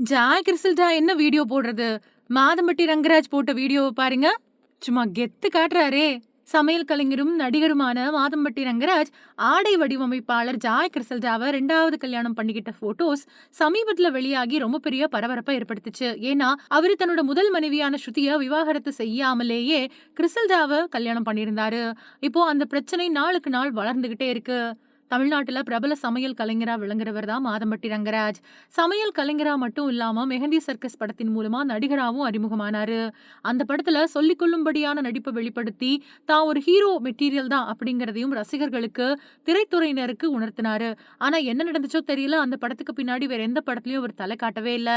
Joy கிறிஸ்டல்டா என்ன video போடுறது? மாதம்பட்டி ரங்கராஜ் போட்ட வீடியோவ பாருங்க. சும்மா கெத்து காட்டுறாரே! சமையல் கலைஞரும், நடிகருமான மாதம்பட்டி ரங்கராஜ், ஆடை வடிவமைப்பாளர் ஜாய் கிறிஸ்டல்டாவ 2வது கல்யாணம் பண்ணிக்கிட்ட ஃபோட்டோஸ் சமீபத்துல வெளியாகி ரொம்ப பெரிய பரபரப்ப ஏற்படுத்துச்சு. ஏன்னா, அவரு தன்னோட முதல் மனைவியான ஸ்ருதிய விவாகரத்து செய்யாமலேயே கிறிஸ்டல்டாவ கல்யாணம் பண்ணியிருந்தாரு. இப்போ அந்த பிரச்சனை நாளுக்கு நாள் வளர்ந்துகிட்டே இருக்கு. தமிழ்நாட்டுல பிரபல சமையல் கலைஞரா விளங்குறவர் தான் மாதம்பட்டி ரங்கராஜ். சமையல் கலைஞரா மட்டும் இல்லாம மெஹந்தி சர்க்கஸ் படத்தின் மூலமா நடிகராவும் அறிமுகமானாரு. அந்த படத்துல சொல்லிக் கொள்ளும்படியான நடிப்பை வெளிப்படுத்தி தான் ஒரு ஹீரோ மெட்டீரியல் தான் அப்படிங்கிறதையும் ரசிகர்களுக்கு, திரைத்துறையினருக்கு உணர்த்தினாரு. ஆனா என்ன நடந்துச்சோ தெரியல, அந்த படத்துக்கு பின்னாடி வேற எந்த படத்துலயும் அவர் தலை காட்டவே இல்ல.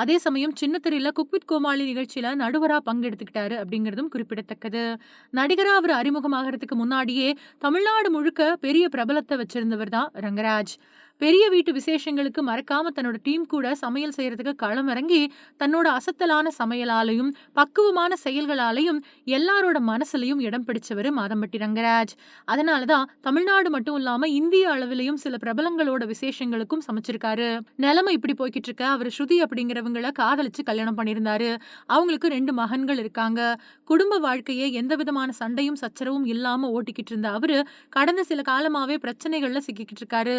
அதே சமயம் சின்ன திரையில குக் வித் கோமாளி நிகழ்ச்சியில நடுவரா பங்கெடுத்துக்கிட்டாரு அப்படிங்கிறதும் குறிப்பிடத்தக்கது. நடிகரா அவர் அறிமுகமாகறதுக்கு முன்னாடியே தமிழ்நாடு முழுக்க பெரிய பிரபலத்த வச்சிருந்தவர் தான் ரங்கராஜ். பெரிய வீட்டு விசேஷங்களுக்கு மறக்காம தன்னோட டீம் கூட சமையல் செய்யறதுக்கு களமிறங்கி, தன்னோட அசத்தலான சமையலாலயும், பக்குவமான செயல்களாலயும் எல்லாரோட மனசுலயும் இடம் பிடிச்சவரு மாதம்பட்டி ரங்கராஜ். அதனால தான் தமிழ்நாடு மட்டும் இல்லாம இந்திய அளவிலயும் சில பிரபலங்களோட விசேஷங்களுக்கும் சமைச்சிருக்காரு. நிலைமை இப்படி போய்க்கிட்டு இருக்க, அவரு ஸ்ருதி அப்படிங்கிறவங்கள காதலிச்சு கல்யாணம் பண்ணியிருந்தாரு. அவங்களுக்கு 2 மகன்கள் இருக்காங்க. குடும்ப வாழ்க்கையை எந்த விதமான சண்டையும், சச்சரவும் இல்லாம ஓட்டிக்கிட்டு இருந்த அவரு, கடந்த சில காலமாவே பிரச்சனைகள்ல சிக்கிக்கிட்டு இருக்காரு.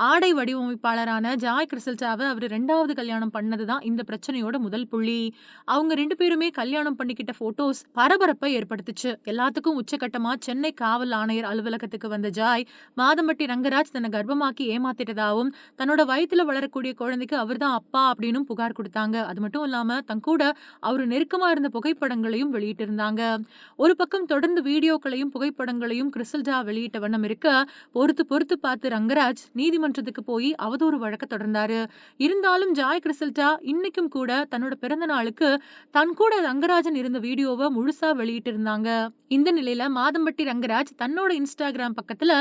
ஆடை வடிவமைப்பாளரான ஜாய் கிறிஸ்டல்டாவ அவரு 2வது கல்யாணம் பண்ணது தான் இந்த பிரச்சனையோட முதல் புள்ளி. அவங்க 2 பேருமே கல்யாணம் பண்ணிக்கிட்ட ஃபோட்டோஸ் பரபரப்பை ஏற்படுத்துச்சு. எல்லாத்துக்கும் உச்சகட்டமா சென்னை காவல் ஆணையர் அலுவலகத்துக்கு வந்த ஜாய், மாதம்பட்டி ரங்கராஜ் தன்னை கர்ப்பமாக்கி ஏமாத்திட்டதாவும், தன்னோட வயித்துல வளரக்கூடிய குழந்தைக்கு அவர்தான் அப்பா அப்படின்னும் புகார் குடுத்தாங்க. அது மட்டும் இல்லாம தன் கூட அவரு நெருக்கமா இருந்த புகைப்படங்களையும் வெளியிட்டிருந்தாங்க. ஒரு பக்கம் தொடர்ந்து வீடியோக்களையும், புகைப்படங்களையும் கிறிஸ்டல்டா வெளியிட்ட வண்ணம் இருக்க, பொறுத்து பொறுத்து பார்த்து ரங்கராஜ் நீதிமன்றத்துக்கு போய் அவதூறு வழக்க தொடர்ந்தாரு. இருந்தாலும் ஜாய் கிறிஸ்டல்டா இன்னைக்கும் கூட தன்னோட பிறந்த நாளுக்கு தன் கூட ரங்கராஜன் இருந்த வீடியோவ முழுசா வெளியிட்டிருந்தாங்க. இந்த நிலையில மாதம்பட்டி ரங்கராஜ் தன்னோட இன்ஸ்டாகிராம் பக்கத்துல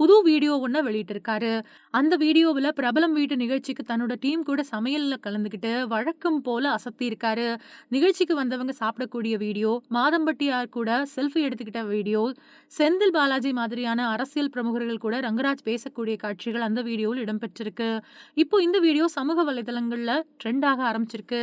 புது வீடியோ ஒண்ண வெளியிட்டிருக்காரு. அந்த வீடியோவுல பிரபலம் வீட்டு நிகழ்ச்சிக்கு தன்னோட டீம் கூட சமையல்ல கலந்துக்கிட்டு வழக்கம் போல அசத்தி இருக்காரு. நிகழ்ச்சிக்கு வந்தவங்க சாப்பிடக்கூடிய வீடியோ, மாதம்பட்டியார் கூட செல்ஃபி எடுத்துக்கிட்ட வீடியோ, செந்தில் பாலாஜி மாதிரியான அரசியல் பிரமுகர்கள் கூட ரங்கராஜ் பேசக்கூடிய காட்சிகள் அந்த வீடியோவில் இடம்பெற்றிருக்கு. இப்போ இந்த வீடியோ சமூக வலைதளங்கள்ல ட்ரெண்ட் ஆக ஆரம்பிச்சிருக்கு.